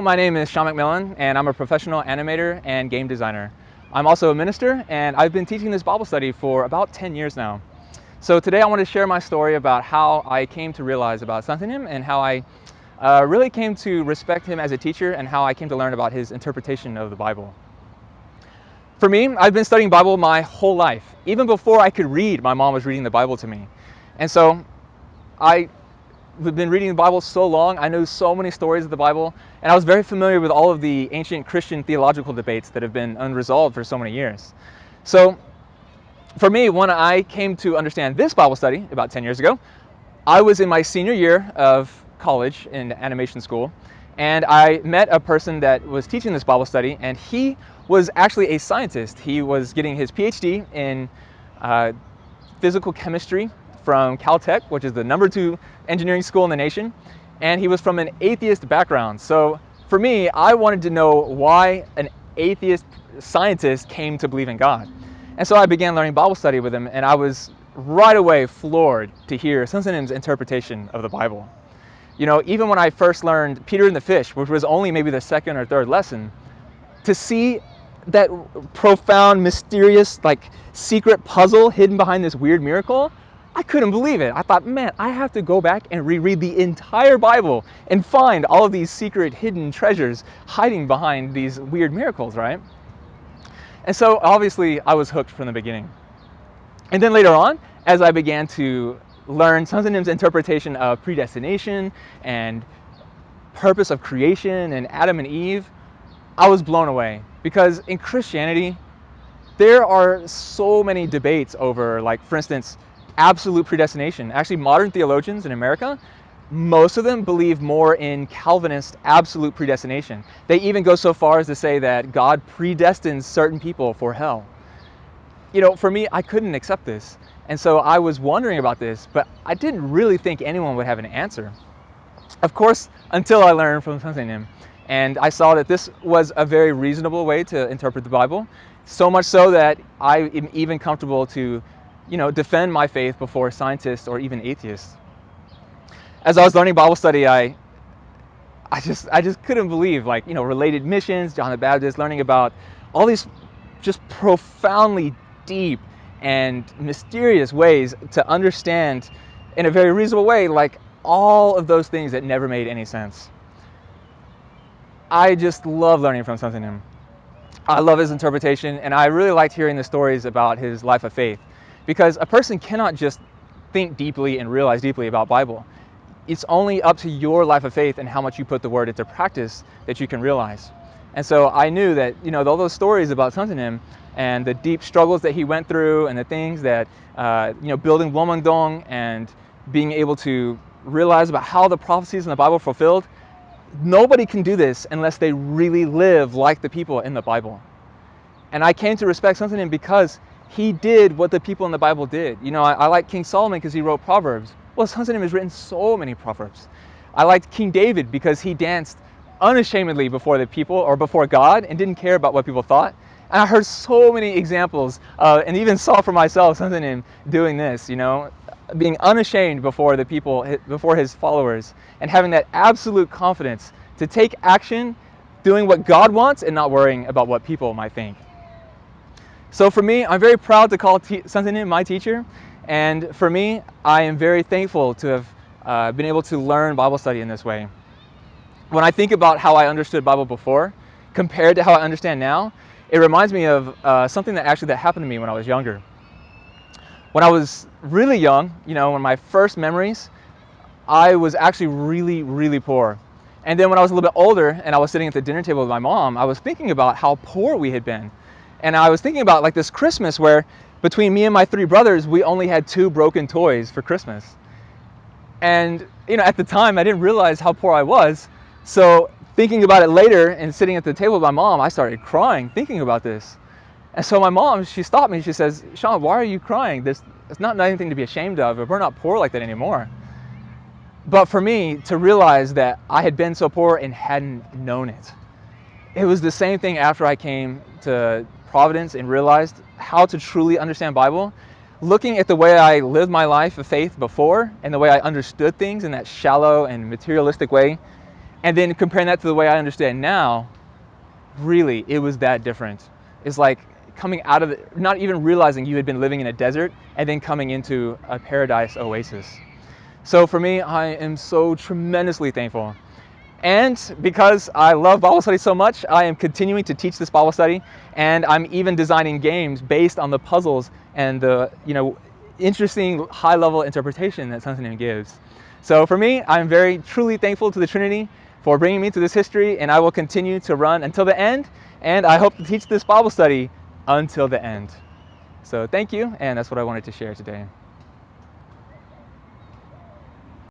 my name is Shaun McMillan, and I'm a professional animator and game designer. I'm also a minister, and I've been teaching this Bible study for about 10 years now. So today I want to share my story about how I came to realize about something in him and how I really came to respect him as a teacher and how I came to learn about his interpretation of the Bible. For me, I've been studying Bible my whole life. Even before I could read, my mom was reading the Bible to me. And so I've been reading the Bible so long, I know so many stories of the Bible, and I was very familiar with all of the ancient Christian theological debates that have been unresolved for so many years. So for me, when I came to understand this Bible study about 10 years ago, I was in my senior year of college in animation school, and I met a person that was teaching this Bible study, and he was actually a scientist. He was getting his PhD in physical chemistry from Caltech, which is the #2 engineering school in the nation, and he was from an atheist background. So for me, I wanted to know why an atheist scientist came to believe in God. And so I began learning Bible study with him, and I was right away floored to hear Son's interpretation of the Bible. You know, even when I first learned Peter and the fish, which was only maybe the second or third lesson, to see that profound, mysterious, secret puzzle hidden behind this weird miracle, I couldn't believe it. I thought, man, I have to go back and reread the entire Bible and find all of these secret hidden treasures hiding behind these weird miracles, right? And so obviously I was hooked from the beginning. And then later on, as I began to learn Son's interpretation of predestination and purpose of creation and Adam and Eve, I was blown away. Because in Christianity, there are so many debates over, for instance, absolute predestination. Actually, modern theologians in America, most of them believe more in Calvinist absolute predestination. They even go so far as to say that God predestines certain people for hell. You know, for me, I couldn't accept this. And so I was wondering about this, but I didn't really think anyone would have an answer. Of course, until I learned from Son, and I saw that this was a very reasonable way to interpret the Bible, so much so that I am even comfortable to defend my faith before scientists or even atheists. As I was learning Bible study, I just couldn't believe, related missions, John the Baptist, learning about all these just profoundly deep and mysterious ways to understand in a very reasonable way, all of those things that never made any sense. I just love learning from Son. I love his interpretation, and I really liked hearing the stories about his life of faith. Because a person cannot just think deeply and realize deeply about Bible. It's only up to your life of faith and how much you put the word into practice that you can realize. And so I knew that, all those stories about Son and the deep struggles that he went through and the things that, building Womangdong and being able to realize about how the prophecies in the Bible are fulfilled, nobody can do this unless they really live like the people in the Bible. And I came to respect Son because he did what the people in the Bible did. I like King Solomon because he wrote Proverbs. Well, Son has written so many Proverbs. I liked King David because he danced unashamedly before the people or before God and didn't care about what people thought. And I heard so many examples and even saw for myself Son doing this, being unashamed before the people, before his followers, and having that absolute confidence to take action, doing what God wants and not worrying about what people might think. So for me, I'm very proud to call Son my teacher, and for me, I am very thankful to have been able to learn Bible study in this way. When I think about how I understood Bible before, compared to how I understand now, it reminds me of something that happened to me when I was younger. When I was really young, one of my first memories, I was actually really, really poor. And then when I was a little bit older and I was sitting at the dinner table with my mom, I was thinking about how poor we had been. And I was thinking about this Christmas where between me and my 3 brothers, we only had 2 broken toys for Christmas. And, at the time, I didn't realize how poor I was. So thinking about it later and sitting at the table with my mom, I started crying thinking about this. And so my mom, she stopped me. She says, "Shaun, why are you crying? It's not anything to be ashamed of. We're not poor like that anymore." But for me to realize that I had been so poor and hadn't known it, it was the same thing after I came to Providence and realized how to truly understand Bible. Looking at the way I lived my life of faith before and the way I understood things in that shallow and materialistic way, And then comparing that to the way I understand now, really, it was that different. It's like coming out of it, not even realizing you had been living in a desert and then coming into a paradise oasis. So for me, I am so tremendously thankful. And because I love Bible study so much, I am continuing to teach this Bible study, and I'm even designing games based on the puzzles and the interesting high-level interpretation that Sunset gives. So for me, I'm very truly thankful to the Trinity for bringing me to this history, and I will continue to run until the end, and I hope to teach this Bible study until the end. So thank you, and that's what I wanted to share today.